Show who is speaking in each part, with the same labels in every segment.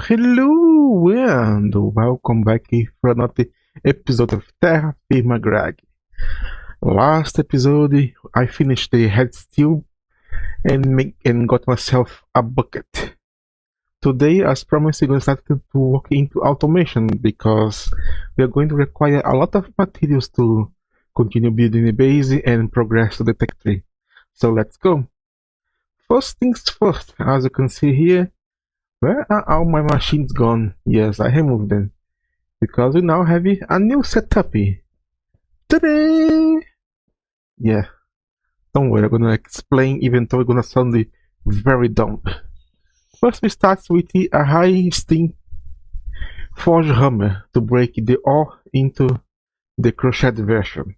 Speaker 1: Hello and welcome back for another episode of Terrafirmagreg. Last episode, I finished the head steel and got myself a bucket. Today, as promised, we're going to start to work into automation because we are going to require a lot of materials to continue building the base and progress to the tech tree. So let's go. First things first, as you can see here, where are all my machines gone? Yes, I removed them. Because we now have a new setup. Ta-da! Yeah. Don't worry, I'm gonna explain even though it's gonna sound very dumb. First we start with a high steam forge hammer to break the ore into the crochet version.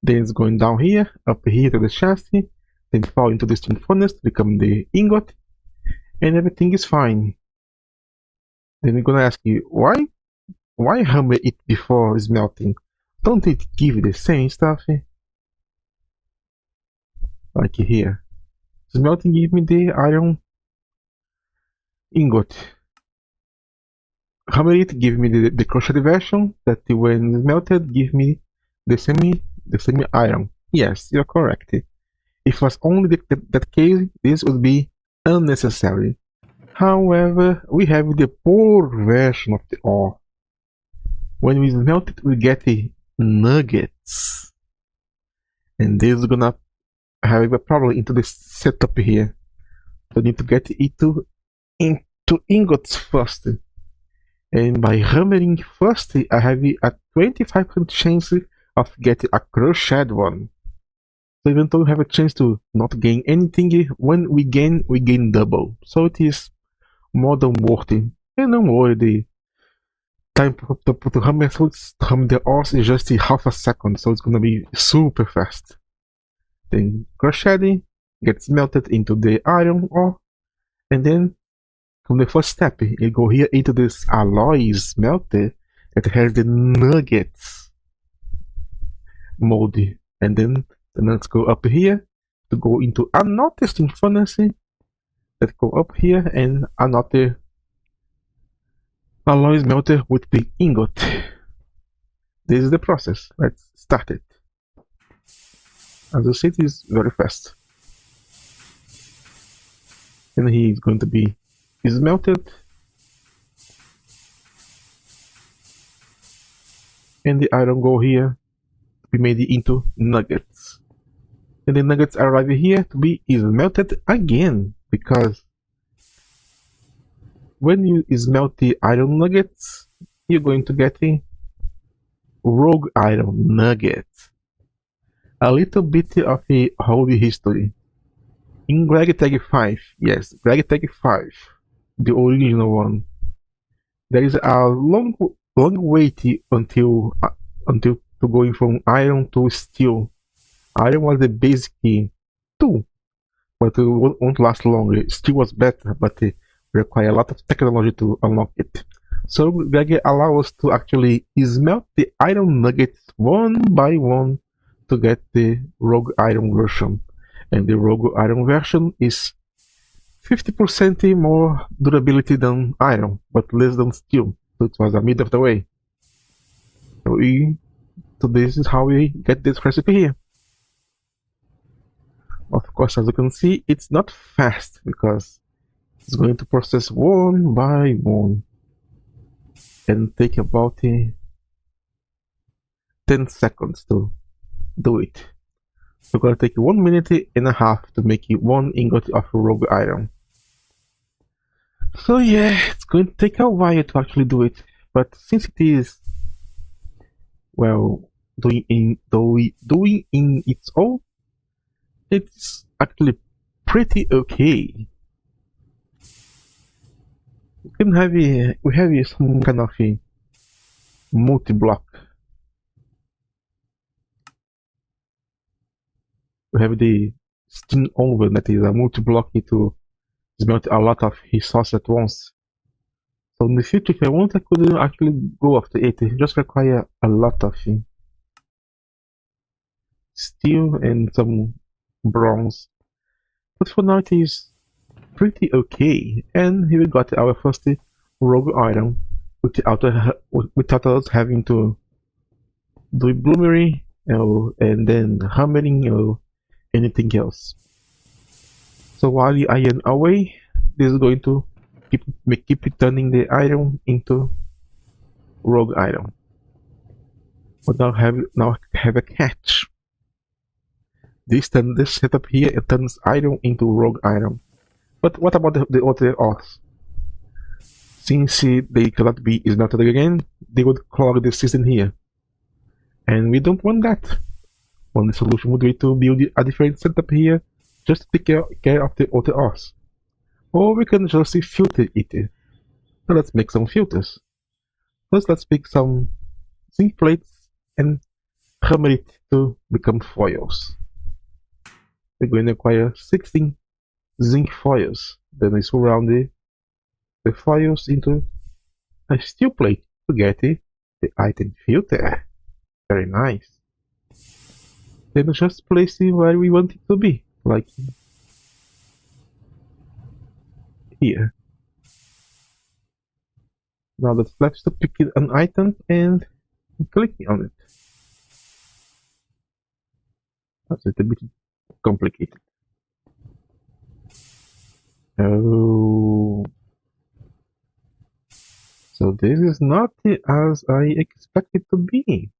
Speaker 1: Then it's going down here, up here to the chassis, then fall into the steam furnace to become the ingot, and everything is fine. Then we're gonna ask you, why hammer it before smelting? Don't it give the same stuff? Like here. Smelting give me the iron ingot. Hammer it give me the crochet version that when melted give me the semi iron. Yes, you're correct. If it was only that case, this would be unnecessary. However, we have the poor version of the ore. When we smelt it, we get the nuggets. And this is gonna have a problem into the setup here. So I need to get it into ingots first. And by hammering first, I have a 25% chance of getting a crocheted one. So even though we have a chance to not gain anything, when we gain double. So it is more than worth it. And don't worry, the time to hammer the ores is just half a second, so it's gonna be super fast. Then crocheting gets melted into the iron ore, and then from the first step, you go here into this alloy smelter that has the nuggets mold, and then let's go up here to go into another steam furnace that go up here and another alloy smelter with the ingot. This is the process. Let's start it. As you see, it is very fast. And he is going to be smelted. And the iron go here to be made into nuggets. And the nuggets arrive here to be smelted again, because when you smelt the iron nuggets, you're going to get a rogue iron nugget. A little bit of a holy history. In gregtech 5, yes, gregtech 5, the original one, there is a long wait until to going from iron to steel. Iron was the basic tool, but it won't last long. Steel was better, but it requires a lot of technology to unlock it. So Greg allows us to actually smelt the iron nuggets one by one to get the rogue iron version. And the rogue iron version is 50% more durability than iron, but less than steel. So it was a mid of the way. So this is how we get this recipe here. Of course, as you can see, it's not fast because it's going to process one by one and take about 10 seconds to do it. So gonna take 1 minute and a half to make it one ingot of rogue iron. So yeah, it's going to take a while to actually do it, but since it is, well, doing in its own, it's actually pretty okay. We have some kind of a multi-block. We have the steam oven that is a multi-block to smelt a lot of resources at once. So in the future, if I want, I could actually go after it. It just require a lot of steel and some bronze. But for now, it is pretty okay. And here we got our first rogue item without us having to do bloomery and then hammering or anything else. So while I am away, this is going to keep turning the item into rogue item. But now have a catch. This setup here, it turns item into rogue item. But what about the other auths? Since they cannot be isnt again, they would clog the system here. And we don't want that. One solution would be to build a different setup here just to take care of the other auths. Or we can just filter it. So let's make some filters. First, let's pick some zinc plates and hammer it to become foils. We're going to acquire 16 zinc foils. Then we surround the foils into a steel plate to get the item filter. Very nice. Then just place it where we want it to be, like here. Now that's left to pick an item and click on it. That's a bit complicated. Oh. So this is not as I expected to be.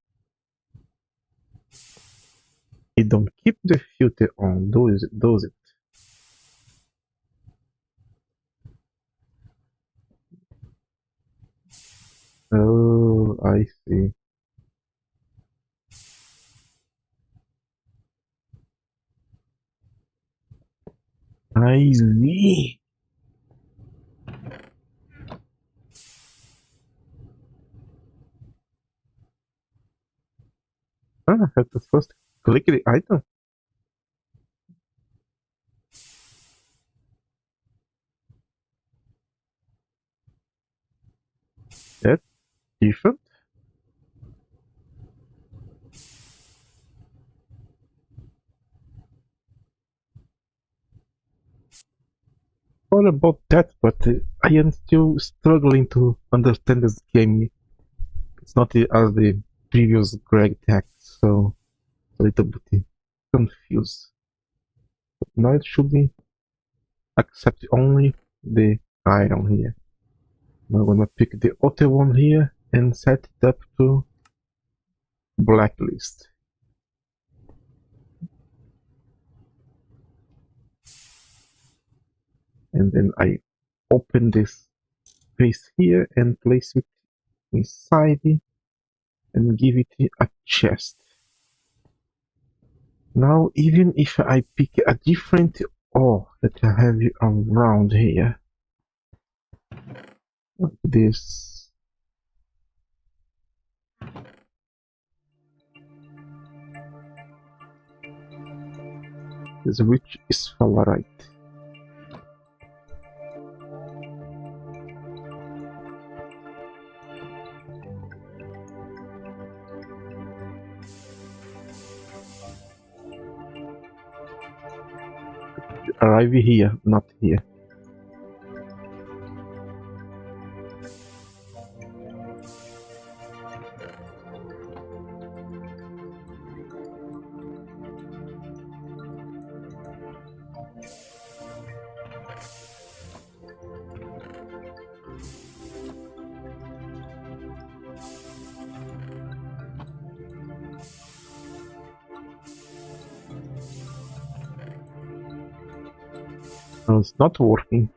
Speaker 1: It don't keep the filter on, does it? Oh, I see. I see. I have to first click the item. That's different. All about that, but I am still struggling to understand this game. It's not as the previous gregtech, so a little bit confused. But now it should be accept only the iron here. Now I'm gonna pick the other one here and set it up to blacklist. And then I open this space here and place it inside it and give it a chest. Now even if I pick a different ore that I have around here, like this, this rich sphalerite. Arrive here, not here. No, it's not working.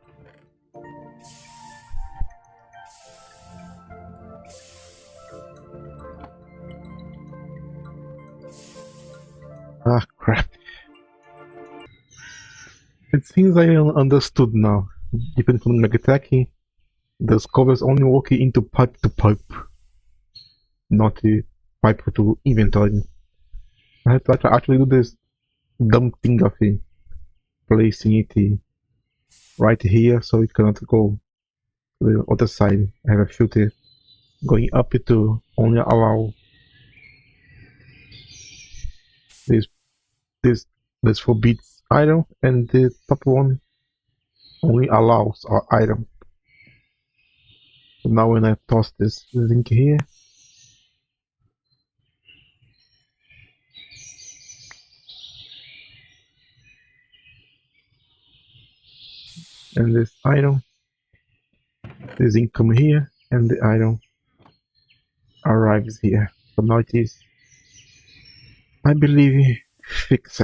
Speaker 1: Ah, crap. It seems I understood now. Depending on gregtech, those covers only work into pipe to pipe, not pipe to inventory. I have to actually do this dumb thing of placing it right here so it cannot go to the other side. I have a filter going up to only allow this forbids item, and the top one only allows our item. Now when I toss this zinc here, and this iron, the zinc come here, and the iron arrives here. So now it is, I believe, fixed.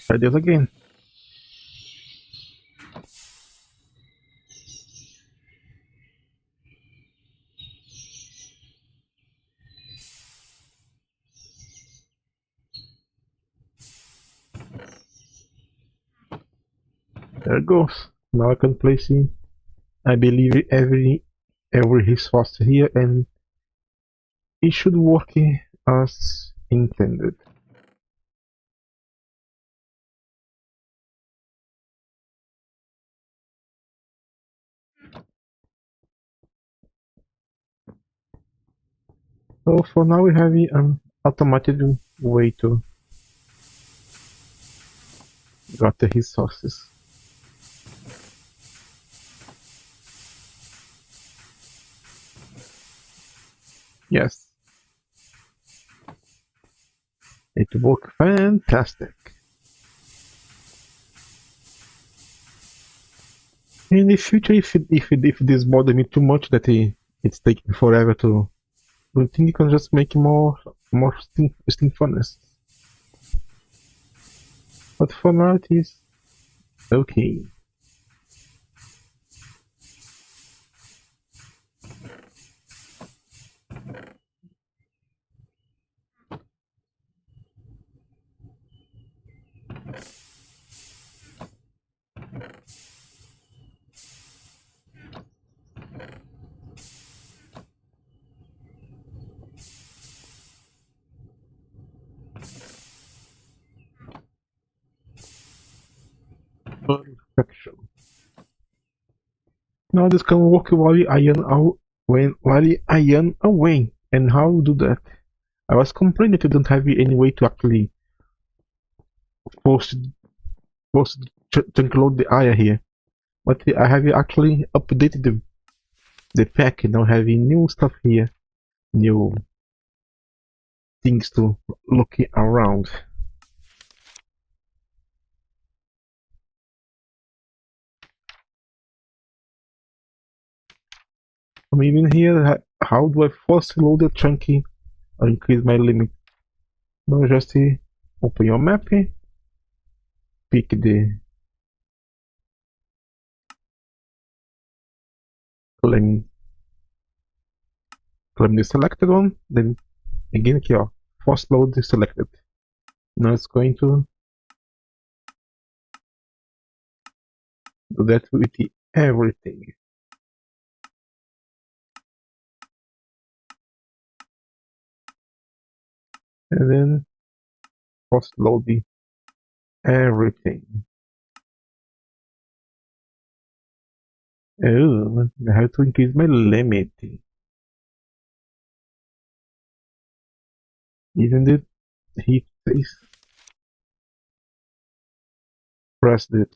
Speaker 1: Try this again. There it goes. Now I can place it, I believe, every resource here, and it should work as intended. So for now we have an automated way to get the resources. Yes. It worked fantastic. In the future, if this bother me too much that it's taking forever to, I think you can just make more steam furnace. But for now it is okay. Perfection. Now this can work while I iron away. And how do that? I was complaining that you don't have any way to actually force chunk load the iron here. But I have actually updated the pack, now having new stuff here, new things to look around. I'm even here, how do I force load the chunky or increase my limit? No, just open your map, pick the claim the selected one, then again here, force load the selected. Now it's going to do that with everything. And then force load the everything. Oh, I have to increase my limit. Isn't it? He says, press the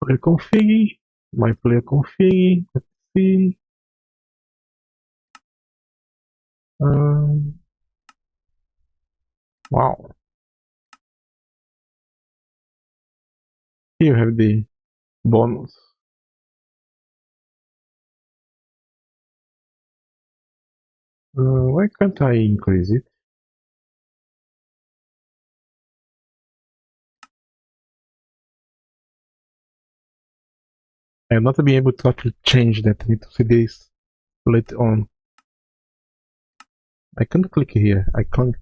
Speaker 1: player config, my player config, let's see. Wow. Here you have the bonus. Why can't I increase it? I'm not being able to actually change that. I need to see this later on. I can't click here. I can't.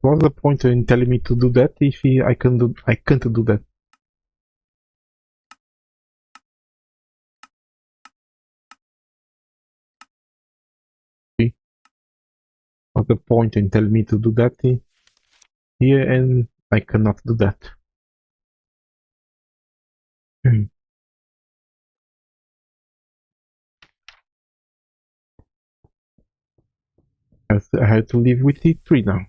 Speaker 1: What's the point in telling me to do that if I can't do that? See? What's the point in telling me to do that here and I cannot do that? I had to live with the 3 now.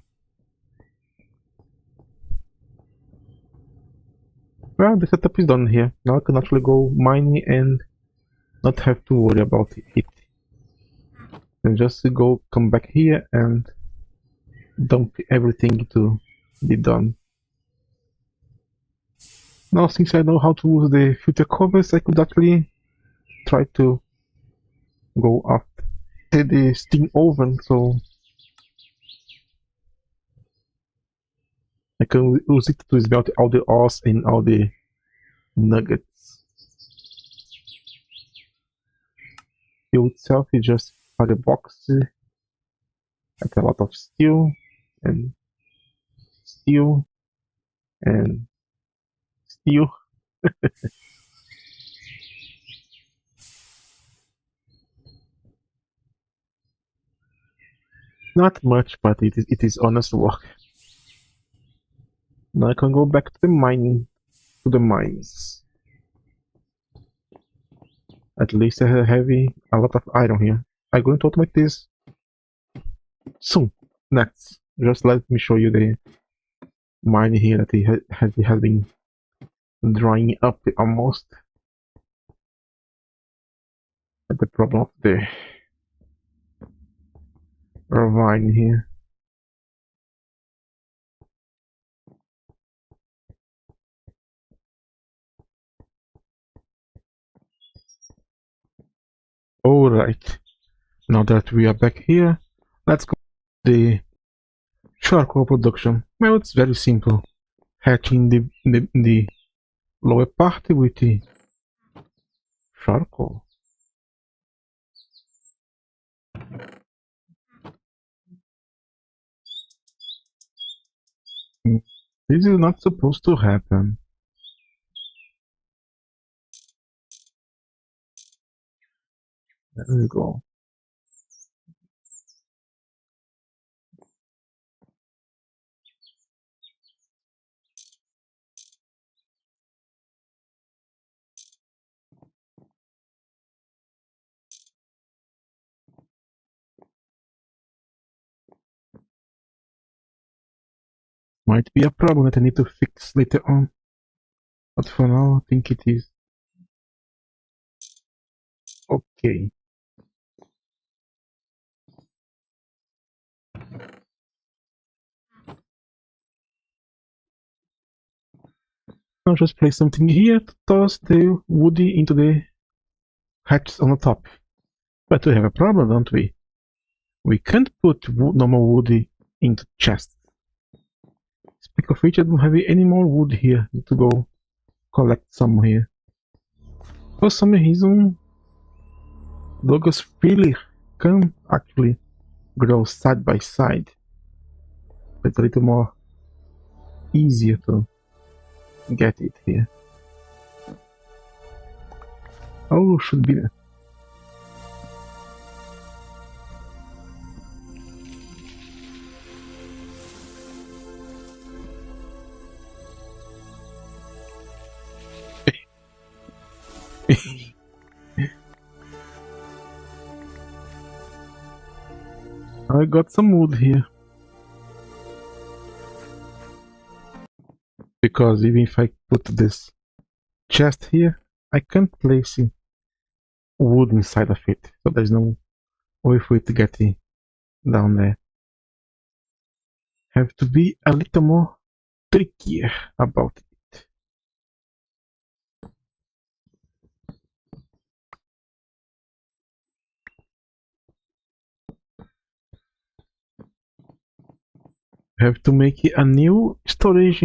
Speaker 1: Well, the setup is done here. Now I can actually go mining and not have to worry about it. And just come back here and dump everything to be done. Now, since I know how to use the filter covers, I could actually try to go after the steam oven, so I can use it to smelt all the ores and all the nuggets. Fuel itself is just a box, like a lot of steel and steel and steel. Not much, but it is honest work. Now I can go back to the mines. At least I have a lot of iron here. I'm going to automate this soon. Next, just let me show you the mine here that it has been drying up almost. At the problem of the ravine here. Alright, now that we are back here, let's go to the charcoal production. Well, it's very simple. Hatching the lower part with the charcoal. This is not supposed to happen. There we go. Might be a problem that I need to fix later on. But for now, I think it is okay. I'll just place something here to toss the woody into the hatch on the top. But we have a problem, don't we? We can't put normal woody into chests. Speak of which, I don't have any more wood here. Need to go collect some here. For some reason, Douglas really can actually grow side by side. It's a little more easier to get it here. Oh, should be. I got some wood here. Because even if I put this chest here, I can't place wood inside of it. So there's no way for it to get down there. Have to be a little more trickier about it. Have to make a new storage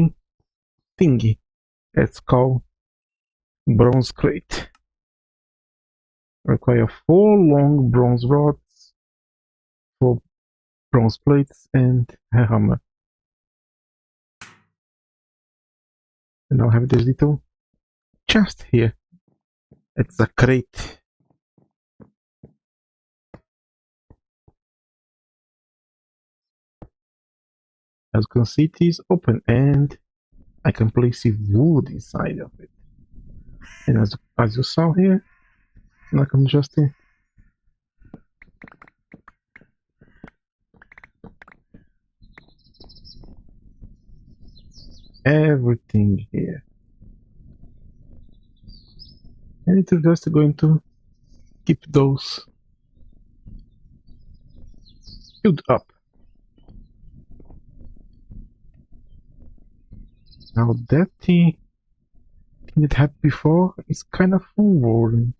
Speaker 1: thingy. It's called bronze crate. Require 4 long bronze rods, 4 bronze plates, and a hammer. And I'll have this little chest here. It's a crate. As you can see, it is open and I can place wood inside of it. And as you saw here, I can just everything here. And it's just going to keep those filled up. Now that thing that had before is kind of full.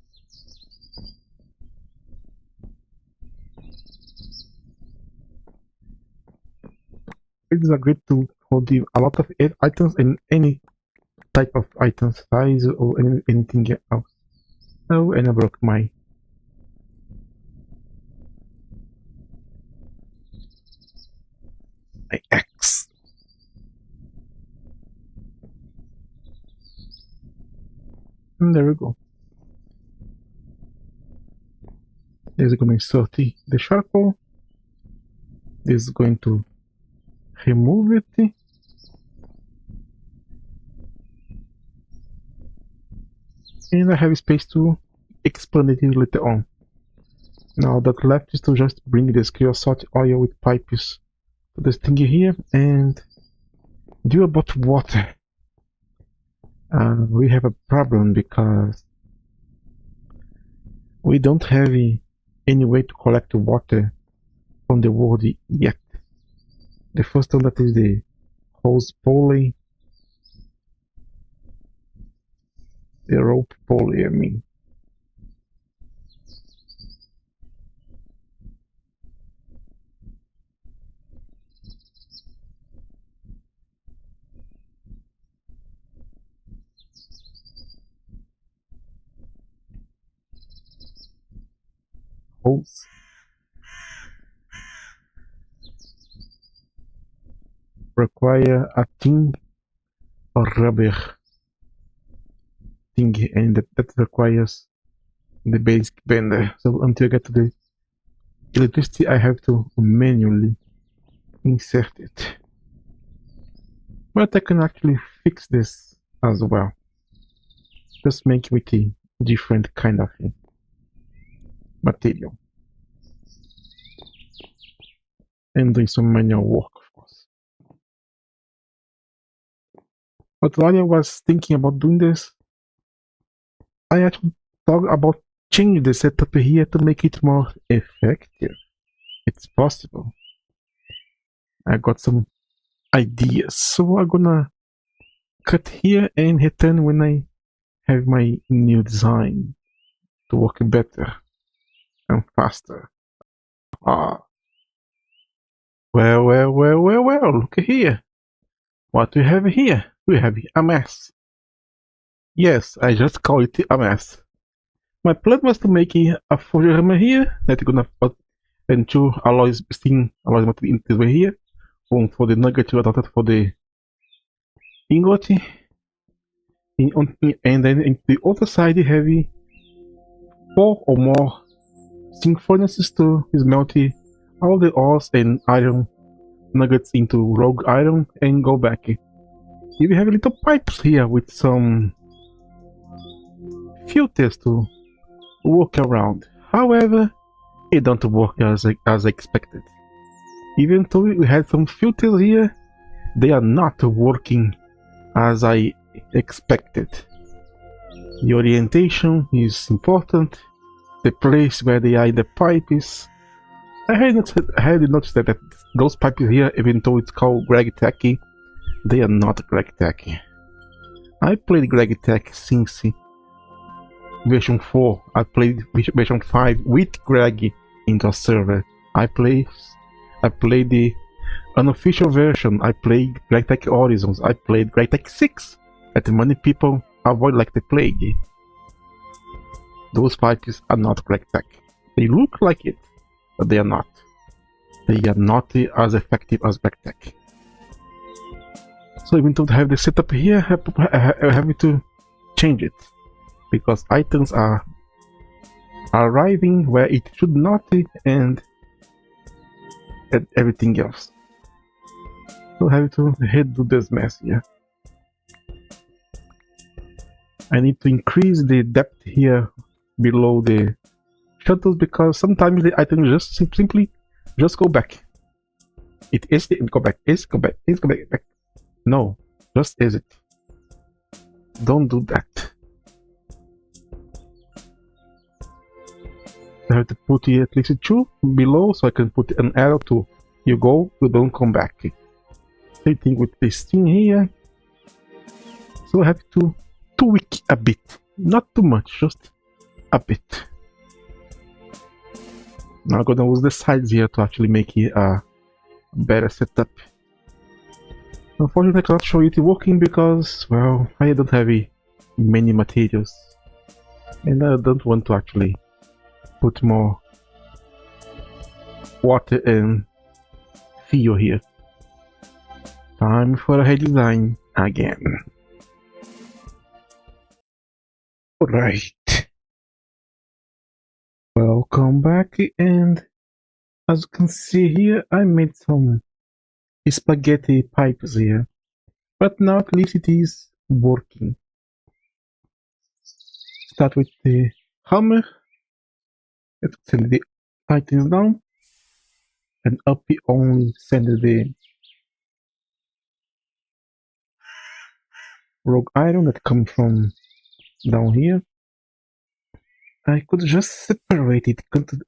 Speaker 1: It is a great tool for a lot of items and any type of item size or anything else. Oh, and I broke my axe. And there we go. This is going to insert the charcoal. This is going to remove it. And I have space to expand it later on. Now that left is to just bring this creosote oil with pipes to this thing here and do about water. We have a problem because we don't have any way to collect water from the world yet. The first one that is the hose pulley, the rope pulley, I mean. Hose. Require a thin rubber thing, and that requires the basic bender. So until I get to the electricity, I have to manually insert it. But I can actually fix this as well. Just make it with a different kind of material. And doing some manual work, of course. But while I was thinking about doing this, I actually thought about changing the setup here to make it more effective. It's possible. I got some ideas, so I'm gonna cut here and return when I have my new design to work better and faster. Well, look here. What we have here? We have a mess. Yes, I just call it a mess. My plan was to make a forger here that I'm gonna put and two alloys, steam alloys material in this way here. One for the nugget, another for the ingot. And then in the other side you have 4 or more zinc furnaces to smelt all the ores and iron nuggets into rogue iron and go back. You have little pipes here with some filters to work around. However, it don't work as expected. Even though we had some filters here, they are not working as I expected. The orientation is important. The place where they are in the pipe is... I had noticed that those pipes here, even though it's called gregtech, they are not gregtech. I played gregtech since version 4. I played version 5 with Greg into a server. I played the unofficial version. I played gregtech Horizons. I played gregtech 6 that many people avoid like the plague. Those pipes are not gregtech. They look like it, but they are not. They are not as effective as gregtech. So even though I have the setup here, I have to change it because items are arriving where it should not and everything else. So I have to redo this mess here. I need to increase the depth here below the shuttles because sometimes the items just simply just go back. It is go back. Go back. No, Just exit. Don't do that. I have to put here at least 2 below so I can put an arrow to you go, you don't come back. Same thing with this thing here. So I have to tweak a bit. Not too much, just a bit. Now I'm gonna use the sides here to actually make it a better setup. Unfortunately I cannot show it working because, well, I don't have many materials. And I don't want to actually put more water and fuel here. Time for a redesign again. Alright. Welcome back, and as you can see here, I made some spaghetti pipes here. But now at least it is working. Start with the hammer. Let's send the items down. And up we only send the rogue iron that comes from down here. I could just separate it. Could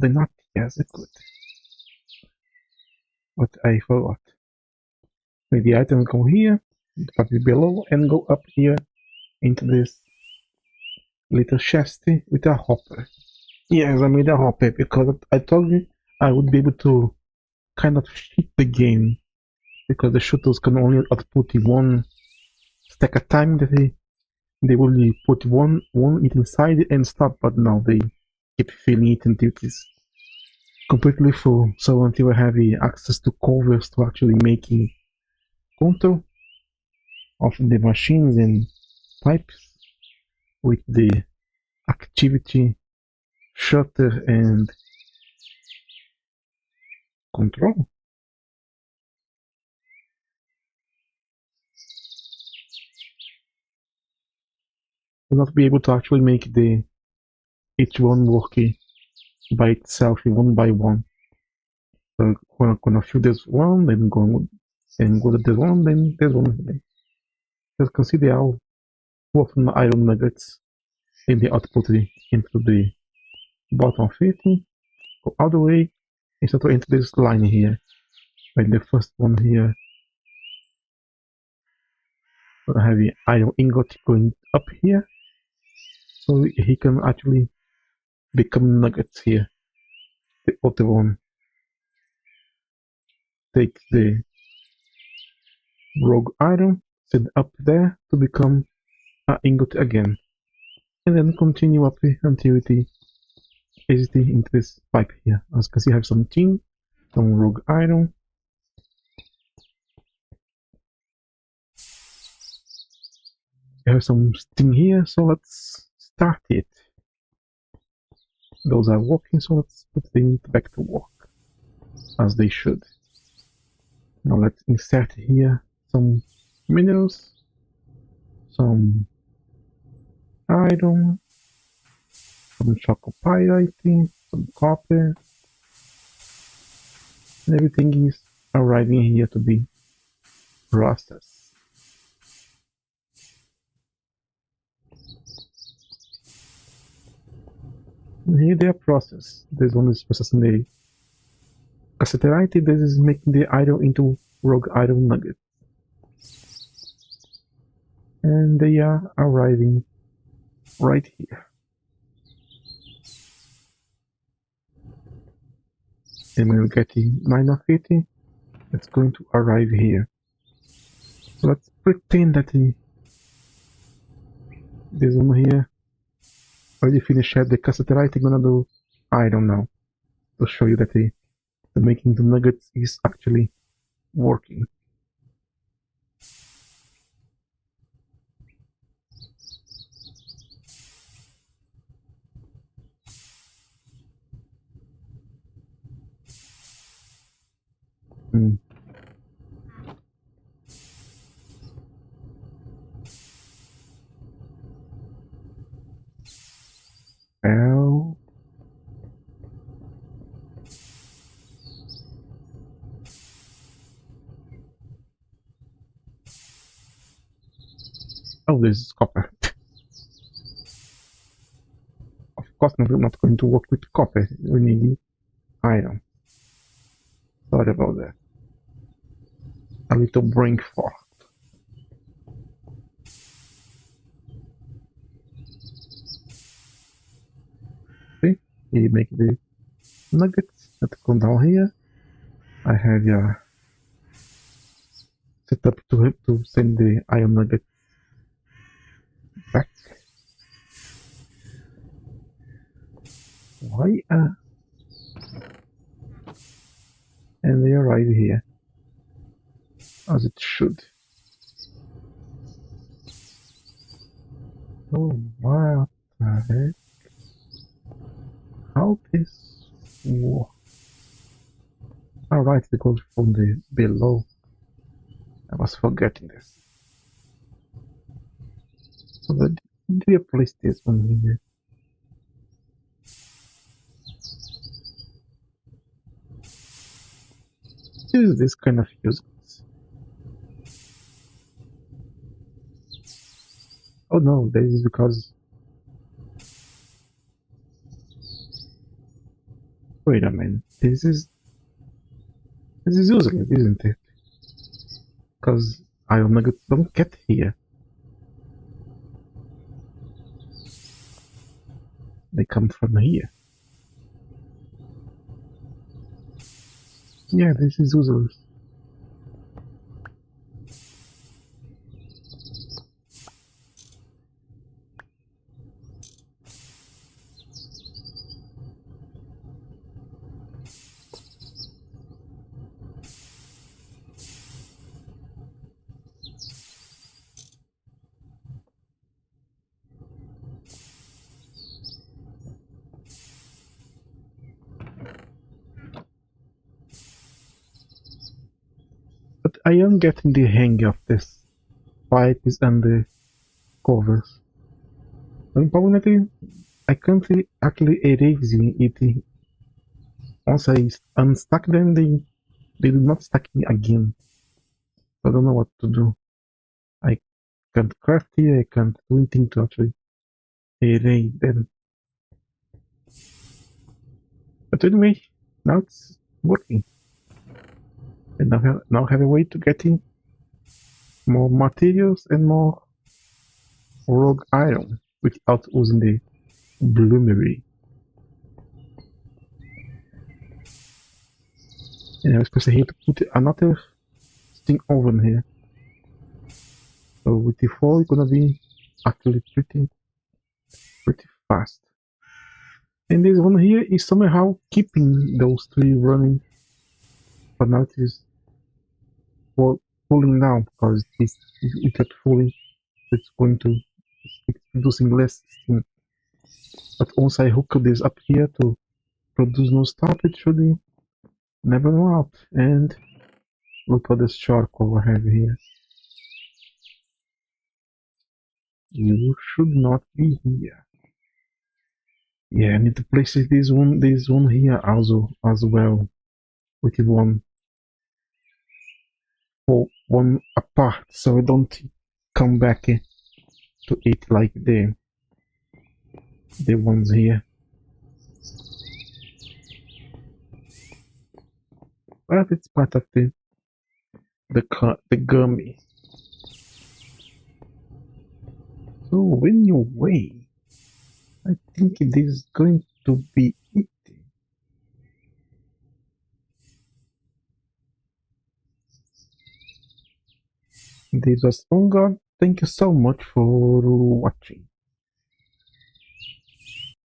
Speaker 1: I not? Yes, I could. But I forgot. Make the items go here, part below, and go up here into this little chest with a hopper. Yes, I made a hopper because I told you I would be able to kind of cheat the game because the shooters can only output one stack at a time. That they will put one it inside and stop, but now they keep filling it until it is completely full. So until I have access to covers to actually making control of the machines and pipes with the activity shutter and control. Will not be able to actually make each one work by itself one by one. So when I'm gonna fill this one, then go to this one, then this one. As you can see, they are both iron nuggets in the output into the bottom of it. Go all the way instead of into this line here. Like the first one here, I have the iron ingot going up here, so he can actually become nuggets here. The other one takes the rogue iron, set up there to become an ingot again, and then continue up until it is into this pipe here. As you can see, I have some tin, some rogue iron. I have some tin here, so let's start it. Those are working, so let's put them back to work as they should. Now let's insert here some minerals, some iron, some chalcopyrite, some copper, and everything is arriving here to be processed. And here they are processed. This one is processing the cassiterite, this is making the iron into rogue iron nuggets. And they are arriving right here. And when we get the 9 of it, it's going to arrive here. So let's pretend that this one here already finished the cassiterite. I'm gonna do iron now to show you that the making the nuggets is actually working. Well, Oh, this is copper. Of course, we're not going to work with copper. We need iron. Sorry about that. A little brain fart. See, we make the nuggets that come down here. I have set up to send the iron nugget back. Why? And they arrive here, as it should. Oh, what the heck? How this works? Alright, it goes from the below. I was forgetting this. So do you place this one here? Is this kind of useless? Oh no, this is because... Wait a minute, this is useless, isn't it? Because iron nuggets don't get here. They come from here. Yeah, this is useless. But I am getting the hang of this pipes and the covers. Unfortunately, I can't actually erase it. Once I unstuck them, they do not stack again. I don't know what to do. I can't craft here, I can't do anything to actually erase them. But anyway, now it's working. And now have a way to get in more materials and more rogue iron without using the bloomery. And I was supposed to put another thing oven here. So with the fall, it's gonna be actually pretty fast. And this one here is somehow keeping those three running, but now it is falling down because it kept falling. It's producing less steam. But once I hook this up here to produce no stop, it should never run out. And look at this charcoal I have here. You should not be here. Yeah, I need to place this one here also as well, with one apart, so I don't come back to it like the ones here. But it's part of the gummy. So anyway, I think it is going to be it. This was Ongar. Thank you so much for watching.